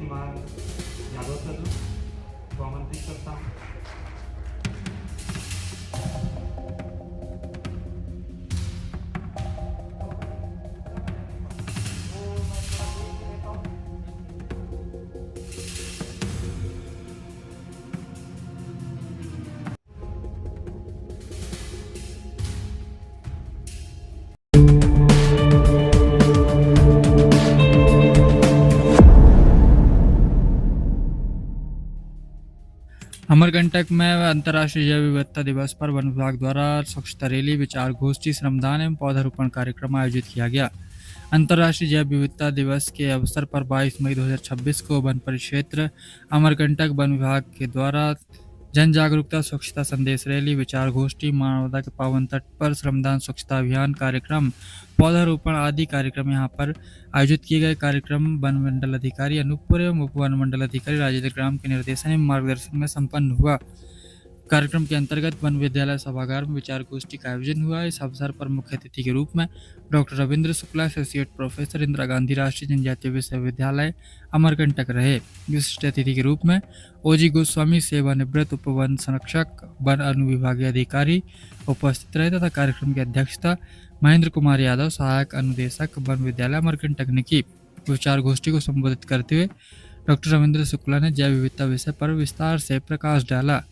श्रीमान यादव सर को आमंत्रित करता हूँ। अमरकंटक में अंतर्राष्ट्रीय जैव विविधता दिवस पर वन विभाग द्वारा स्वच्छता रैली, विचार गोष्ठी, श्रमदान एवं पौधारोपण कार्यक्रम आयोजित किया गया। अंतर्राष्ट्रीय जैव विविधता दिवस के अवसर पर 22 मई 2026 को वन परिक्षेत्र अमरकंटक वन विभाग के द्वारा जन जागरूकता, स्वच्छता संदेश रैली, विचार गोष्ठी, मानवता के पावन तट पर श्रमदान, स्वच्छता अभियान कार्यक्रम, पौधारोपण आदि कार्यक्रम यहाँ पर आयोजित किए गए। कार्यक्रम वन मंडल अधिकारी अनूपपुर एवं उप वन मंडल अधिकारी राजेंद्र ग्राम के निर्देशन एवं मार्गदर्शन में संपन्न हुआ। कार्यक्रम के अंतर्गत वन विद्यालय सभागार में विचार गोष्ठी का आयोजन हुआ। इस अवसर पर मुख्य अतिथि के रूप में doctor Ravindra Shukla, associate professor, Indira Gandhi राष्ट्रीय जनजातीय विश्वविद्यालय अमरकंटक रहे। विशिष्ट अतिथि के रूप में ओजी गोस्वामी, सेवानिवृत्त उप वन संरक्षक, वन अनुविभागीय अधिकारी उपस्थित रहे तथा कार्यक्रम की अध्यक्षता महेंद्र कुमार यादव, सहायक अनुदेशक वन विद्यालय अमरकंटक ने की। विचार गोष्ठी को संबोधित करते हुए डॉक्टर रविंद्र शुक्ला ने जैव विविधता विषय पर विस्तार से प्रकाश डाला।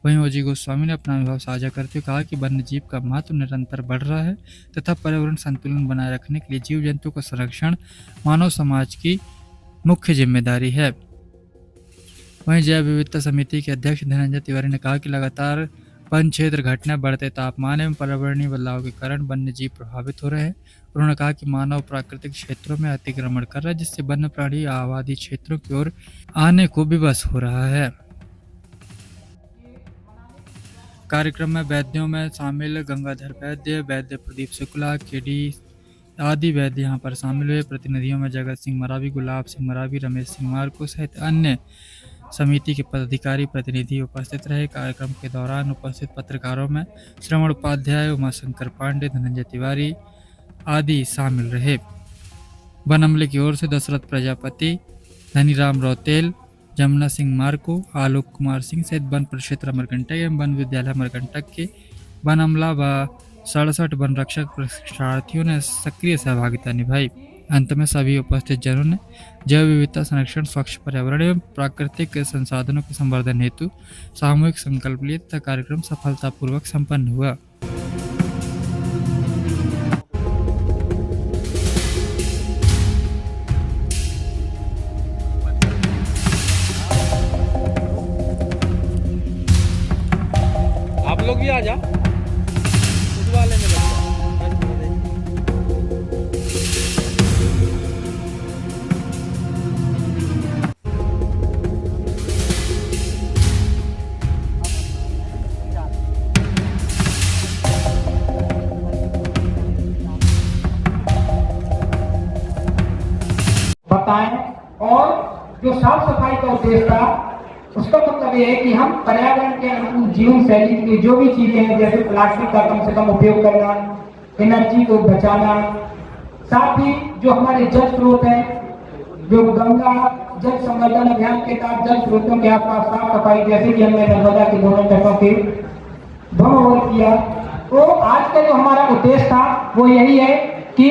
वहीं ओजी गोस्वामी ने अपना अनुभव साझा करते हुए कहा कि वन्य जीव का महत्व निरंतर बढ़ रहा है तथा पर्यावरण संतुलन बनाए रखने के लिए जीव जंतु का संरक्षण मानव समाज की मुख्य जिम्मेदारी है। वहीं जैव विविधता समिति के अध्यक्ष धनंजय तिवारी ने कहा कि लगातार वन क्षेत्र घटना, बढ़ते तापमान एवं पर्यावरणीय बदलाव के कारण वन्य जीव प्रभावित हो रहे हैं। उन्होंने कहा कि मानव प्राकृतिक क्षेत्रों में अतिक्रमण कर रहा है, जिससे वन्य प्राणी आबादी क्षेत्रों की ओर आने को विवश हो रहा है। कार्यक्रम में वैद्यों में शामिल गंगाधर वैद्य प्रदीप शुक्ला, केडी आदि वैद्य यहाँ पर शामिल हुए। प्रतिनिधियों में जगत सिंह मरावी, गुलाब सिंह मरावी, रमेश सिंह मार्को सहित अन्य समिति के पदाधिकारी प्रतिनिधि उपस्थित रहे। कार्यक्रम के दौरान उपस्थित पत्रकारों में श्रवण उपाध्याय, उमाशंकर पांडे, धनंजय तिवारी आदि शामिल रहे। वन अमले की ओर से दशरथ प्रजापति, धनीराम रौतेल, जमुना सिंह मार्को, आलोक कुमार सिंह सहित वन परिक्षेत्र अमरकंटक एवं वन विद्यालय अमरकंटक के वन अमला व 67 वन रक्षक प्रशिक्षणार्थियों ने सक्रिय सहभागिता निभाई। अंत में सभी उपस्थित जनों ने जैव विविधता संरक्षण, स्वच्छ पर्यावरण एवं प्राकृतिक संसाधनों के संवर्धन हेतु सामूहिक संकल्प लिए तथा कार्यक्रम सफलतापूर्वक संपन्न हुआ। आप लोग भी आ जा, खुद वाले में लग जाओ। बताएं। और जो साफ सफाई का उद्देश्य था, उसका मतलब ये है कि हम पर्यावरण के अनुकूल जीवन शैली की जो भी चीजें हैं, जैसे प्लास्टिक का कम से कम उपयोग करना, एनर्जी को बचाना, साथ ही जो हमारे जल स्रोत हैं, जो गंगा जल संवर्धन अभियान के तहत जल स्रोतों के आसपास साफ सफाई, जैसे कि हमने नर्मदा के दोनों तटों के दोनों ओर किया। तो आज का जो हमारा उद्देश्य था वो यही है कि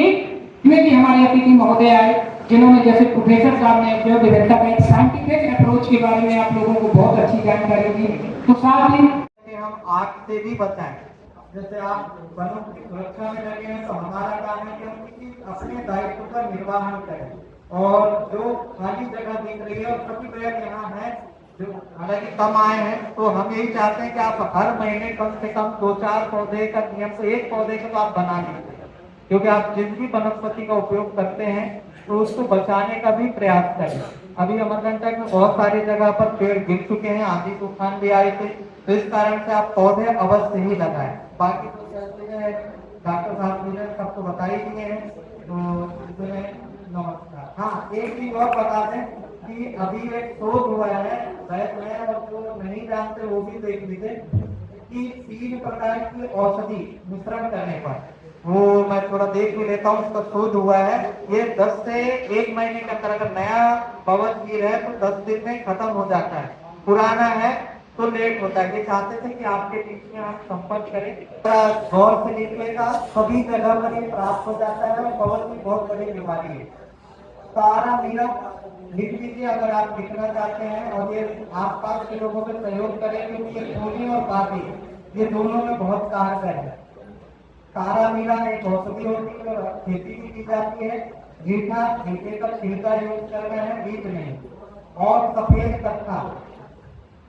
भी हमारे अतिथि महोदय आए, जिन्होंने जैसे प्रोफेसर साहब ने जो विविधता का एक साइंटिफिक अप्रोच के बारे में आप लोगों को बहुत अच्छी जानकारी दी। तो साथ ही हम आग से भी बचाएं। जैसे आप वनों की सुरक्षा में लगे हैं, तो हमारा काम है कि हम किसी अपने दायित्व का निर्वहन करें। और जो खाली जगह दिख रही है और सभी पेड़ यहाँ है, जो हालांकि कम आए हैं, तो हम यही चाहते हैं कि आप हर महीने कम से कम 2-4 पौधे का नियम, तो एक पौधे को आप बना लीजिए, क्योंकि आप जिस भी वनस्पति का उपयोग करते हैं तो उसको बचाने का भी प्रयास करें। अभी अमरकंटक में बहुत सारी जगह पर पेड़ गिर चुके हैं, आंधी तूफान भी आए थे, तो इस कारण से आप पौधे अवश्य ही लगाएं। बाकी तो चलते डॉक्टर साहब ने सबको बता ही दिए हैं, तो इसमें नमस्कार। हाँ, एक चीज और बता दें कि अभी एक शोध हुआ है, शायद मैं और जो नहीं जानते वो भी देख लीजिए, कि 3 प्रकार की औषधि मिश्रण करने पर वो मैं थोड़ा देख भी लेता हूँ, उसका शोध हुआ है। ये 10 से 1 महीने के अंदर अगर नया बवलगीर है तो 10 दिन में खत्म हो जाता है, पुराना है तो लेट होता है। ये चाहते थे कि आपके बीच में आप संपर्क करें, थोड़ा गौर से निकलेगा, सभी जगह पर ये प्राप्त हो जाता है और बवलगीर बहुत बड़ी बीमारी है। सारा मीरा लिख लीजिए अगर आप लिखना चाहते हैं, और ये आसपास के लोगों को सहयोग करें, क्योंकि ये खूनी और बाकी ये दोनों में बहुत कारगर है। तारा मीरा एक औषधि होती है, खेती भी की जाती है। मीठा, मीठे का छिलका यूज करना है, बीज नहीं। और सफेद कत्था,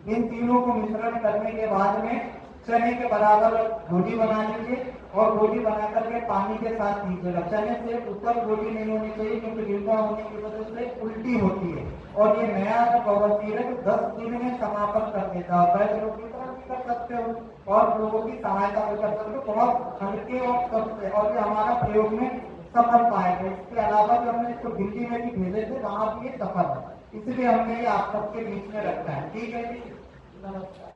इन तीनों को मिश्रण करने के बाद में चने के बराबर गोली बना लीजिए और गोली बना करके पानी के साथ पीजिएगा। चने से ऊपर गोली नहीं होनी चाहिए, क्योंकि गिरना होने की वजह से उल्टी होती है। और ये नया बवलगीर है तो 10 दिन में समापन कर देता है। वैसे लोग की तरह भी कर सकते हो और लोगों की सहायता भी कर सकते हो, बहुत हल्के और सस्ते, और ये हमारा प्रयोग में सफल पाया गया। इसके अलावा जो हमने इसको दिल्ली में भी भेजे थे, वहां भी ये सफल है, इसलिए हमने ये आप सबके बीच में रखा है। ठीक है जी, नमस्कार।